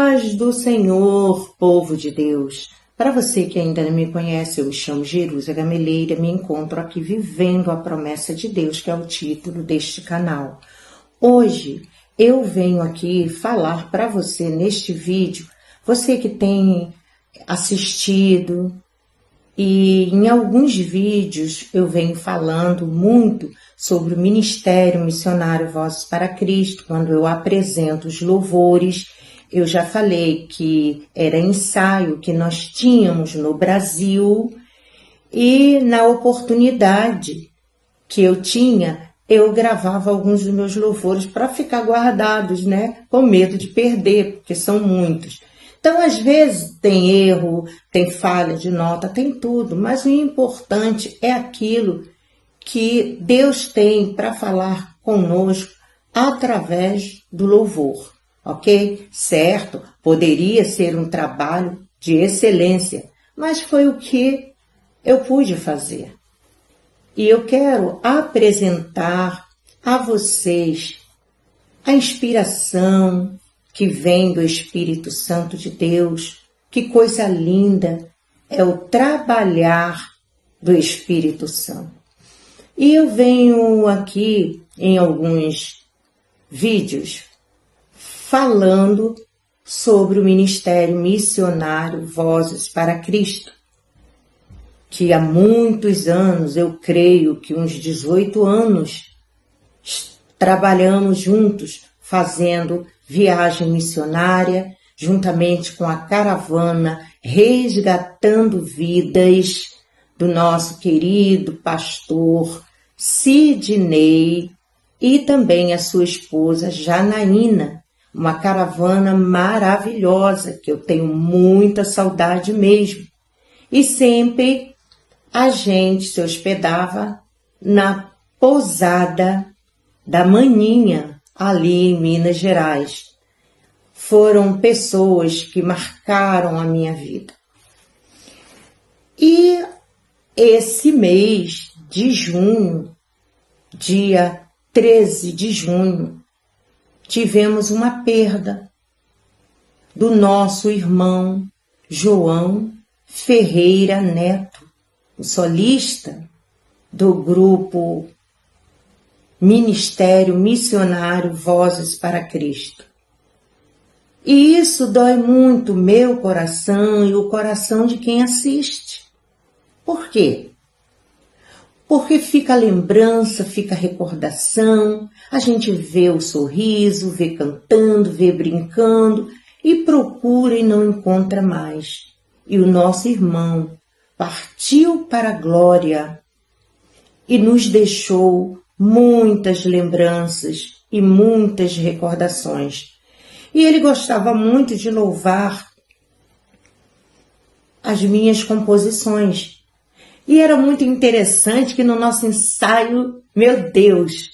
Paz do Senhor, povo de Deus. Para você que ainda não me conhece, eu me chamo Jerusa Gameleira, me encontro aqui vivendo a promessa de Deus, que é o título deste canal. Hoje eu venho aqui falar para você neste vídeo, você que tem assistido, e em alguns vídeos eu venho falando muito sobre o Ministério Missionário Vozes para Cristo, quando eu apresento os louvores. Eu já falei que era ensaio que nós tínhamos no Brasil e na oportunidade que eu tinha, eu gravava alguns dos meus louvores para ficar guardados, né? Com medo de perder, porque são muitos. Então, às vezes, tem erro, tem falha de nota, tem tudo, mas o importante é aquilo que Deus tem para falar conosco através do louvor. Ok? Certo, poderia ser um trabalho de excelência, mas foi o que eu pude fazer. E eu quero apresentar a vocês a inspiração que vem do Espírito Santo de Deus. Que coisa linda é o trabalhar do Espírito Santo. E eu venho aqui em alguns vídeos falando sobre o Ministério Missionário Vozes para Cristo, que há muitos anos, eu creio que uns 18 anos, trabalhamos juntos, fazendo viagem missionária, juntamente com a caravana Resgatando Vidas, do nosso querido pastor Sidney e também a sua esposa Janaína. Uma caravana maravilhosa, que eu tenho muita saudade mesmo. E sempre a gente se hospedava na pousada da Maninha, ali em Minas Gerais. Foram pessoas que marcaram a minha vida. E esse mês de junho, dia 13 de junho, tivemos uma perda do nosso irmão João Ferreira Neto, o solista do grupo Ministério Missionário Vozes para Cristo. E isso dói muito meu coração e o coração de quem assiste. Por quê? Porque fica a lembrança, fica a recordação, a gente vê o sorriso, vê cantando, vê brincando e procura e não encontra mais. E o nosso irmão partiu para a glória e nos deixou muitas lembranças e muitas recordações. E ele gostava muito de louvar as minhas composições. E era muito interessante que no nosso ensaio, meu Deus,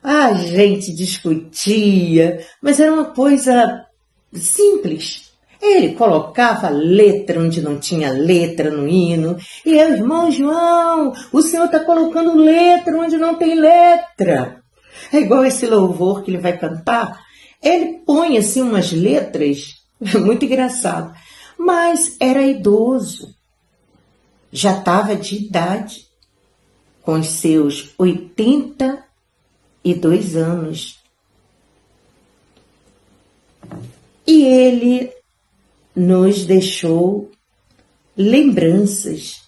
a gente discutia, mas era uma coisa simples. Ele colocava letra onde não tinha letra no hino. E eu, irmão João, o senhor está colocando letra onde não tem letra. É igual esse louvor que ele vai cantar. Ele põe assim umas letras, muito engraçado. Mas era idoso. Já estava de idade, com os seus 82 anos. E ele nos deixou lembranças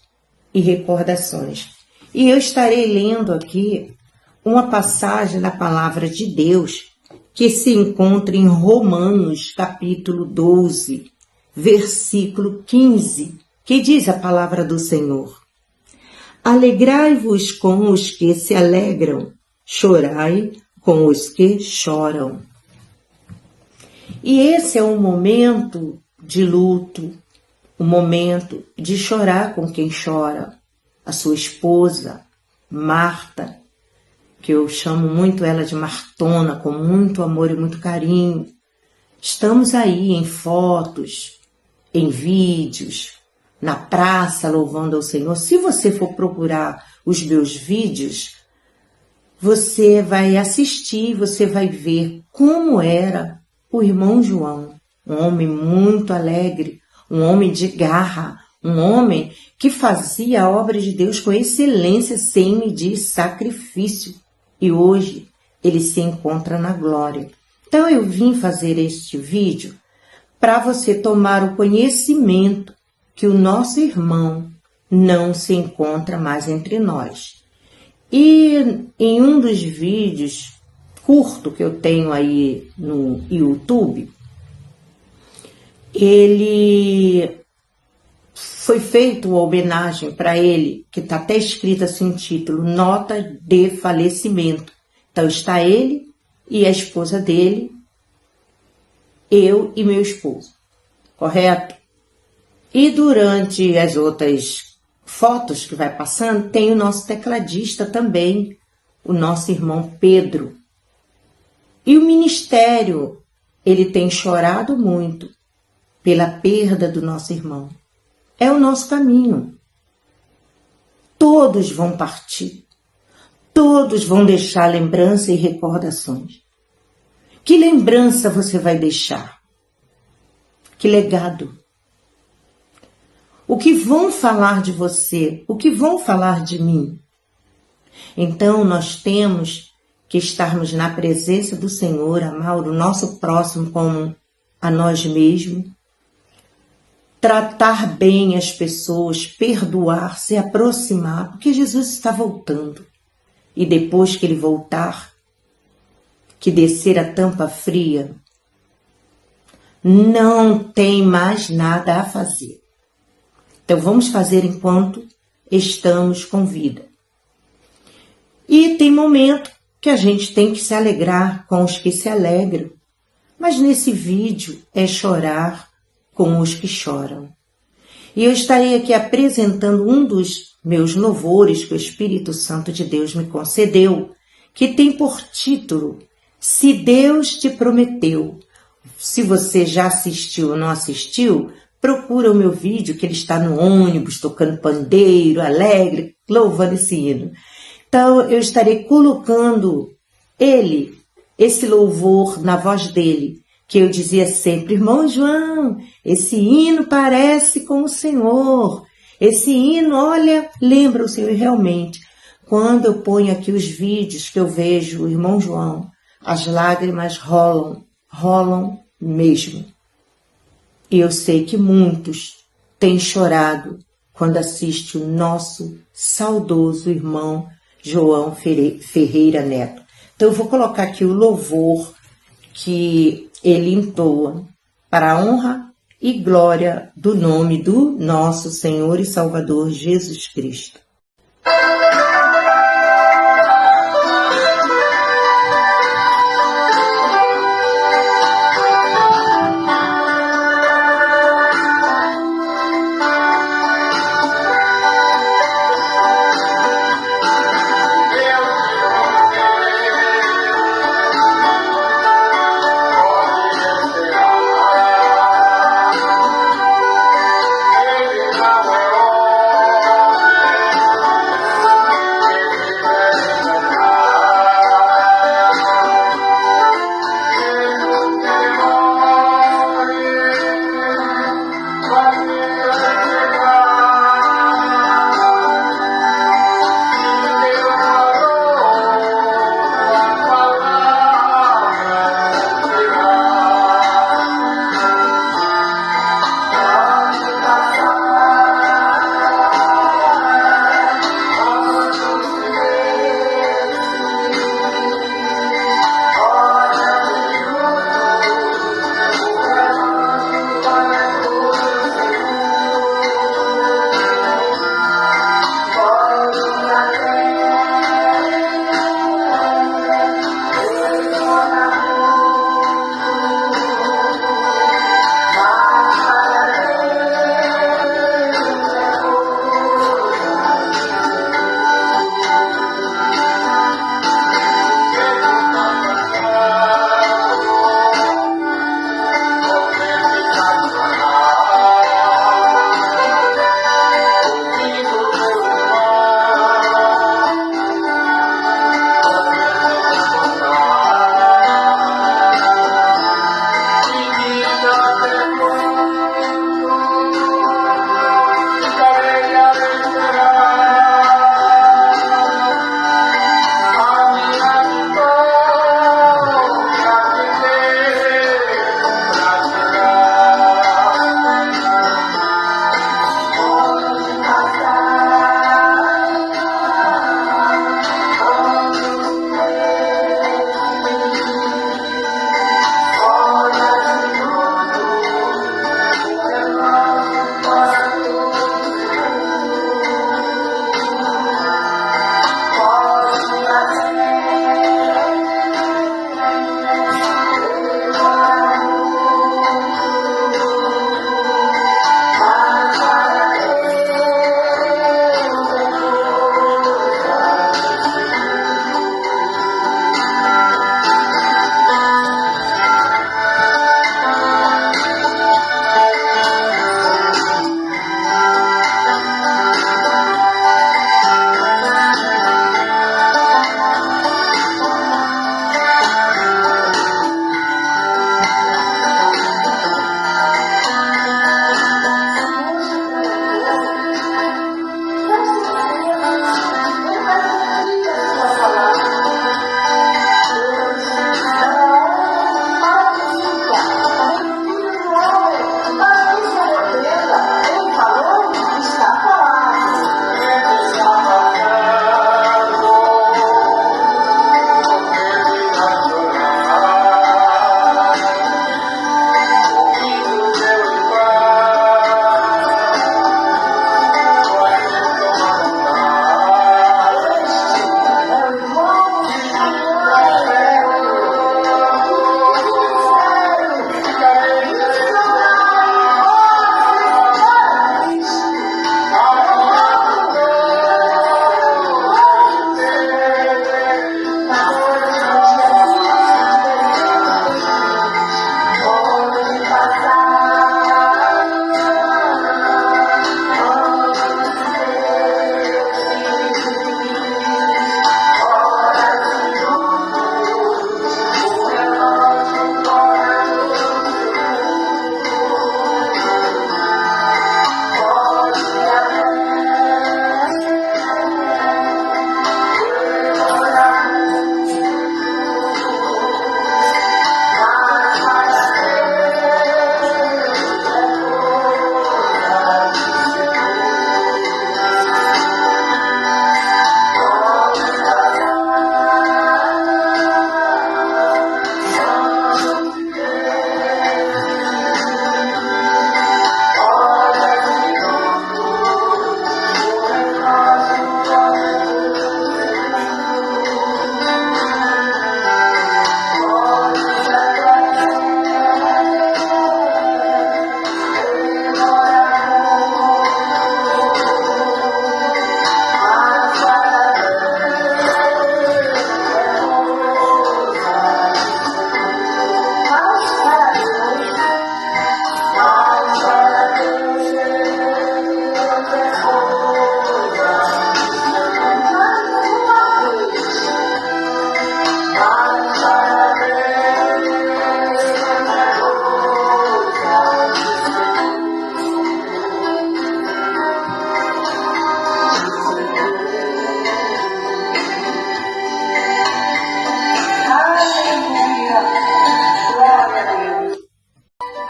e recordações. E eu estarei lendo aqui uma passagem da palavra de Deus que se encontra em Romanos, capítulo 12, versículo 15, que diz a palavra do Senhor: alegrai-vos com os que se alegram, chorai com os que choram. E esse é um momento de luto, um momento de chorar com quem chora. A sua esposa, Marta, que eu chamo muito ela de Martona, com muito amor e muito carinho. Estamos aí em fotos, em vídeos, na praça louvando ao Senhor. Se você for procurar os meus vídeos, você vai assistir, você vai ver como era o irmão João. um homem muito alegre, um homem de garra, um homem que fazia a obra de Deus com excelência, sem medir sacrifício. E hoje ele se encontra na glória. Então eu vim fazer este vídeo para você tomar o conhecimento que o nosso irmão não se encontra mais entre nós. E em um dos vídeos curto que eu tenho aí no YouTube, ele foi feita uma homenagem para ele, que está até escrito assim o título, Nota de Falecimento. Então está ele e a esposa dele, eu e meu esposo, correto? E durante as outras fotos que vai passando, tem o nosso tecladista também, o nosso irmão Pedro. E o ministério, ele tem chorado muito pela perda do nosso irmão. É o nosso caminho. Todos vão partir. Todos vão deixar lembrança e recordações. Que lembrança você vai deixar? Que legado? O que vão falar de você? O que vão falar de mim? Então, nós temos que estarmos na presença do Senhor, amar o nosso próximo como a nós mesmos, tratar bem as pessoas, perdoar, se aproximar, porque Jesus está voltando. E depois que ele voltar, que descer a tampa fria, não tem mais nada a fazer. Então vamos fazer enquanto estamos com vida. E tem momento que a gente tem que se alegrar com os que se alegram. Mas nesse vídeo é chorar com os que choram. E eu estarei aqui apresentando um dos meus louvores que o Espírito Santo de Deus me concedeu, que tem por título, Se Deus te prometeu. Se você já assistiu ou não assistiu, procura o meu vídeo, que ele está no ônibus, tocando pandeiro, alegre, louvando esse hino. Então, eu estarei colocando esse louvor na voz dele, que eu dizia sempre, irmão João, esse hino parece com o Senhor. Esse hino, olha, lembra o Senhor. E realmente, quando eu ponho aqui os vídeos que eu vejo o irmão João, as lágrimas rolam mesmo. E eu sei que muitos têm chorado quando assiste o nosso saudoso irmão João Ferreira Neto. Então eu vou colocar aqui o louvor que ele entoa para a honra e glória do nome do nosso Senhor e Salvador Jesus Cristo.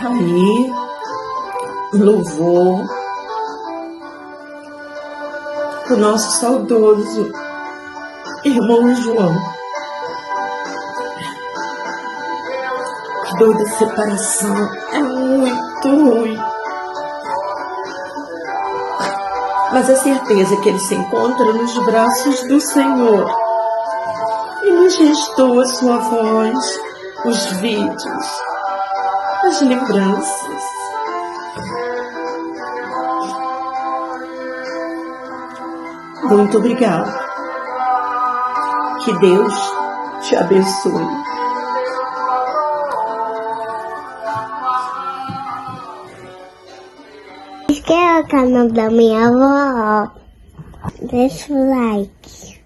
Aí, louvor o nosso saudoso irmão João. A dor da separação é muito ruim, mas a certeza que ele se encontra nos braços do Senhor e nos restou a sua voz, os vídeos, as lembranças. Muito obrigado. Que Deus te abençoe. Inscreva no canal da minha avó. Deixa o like.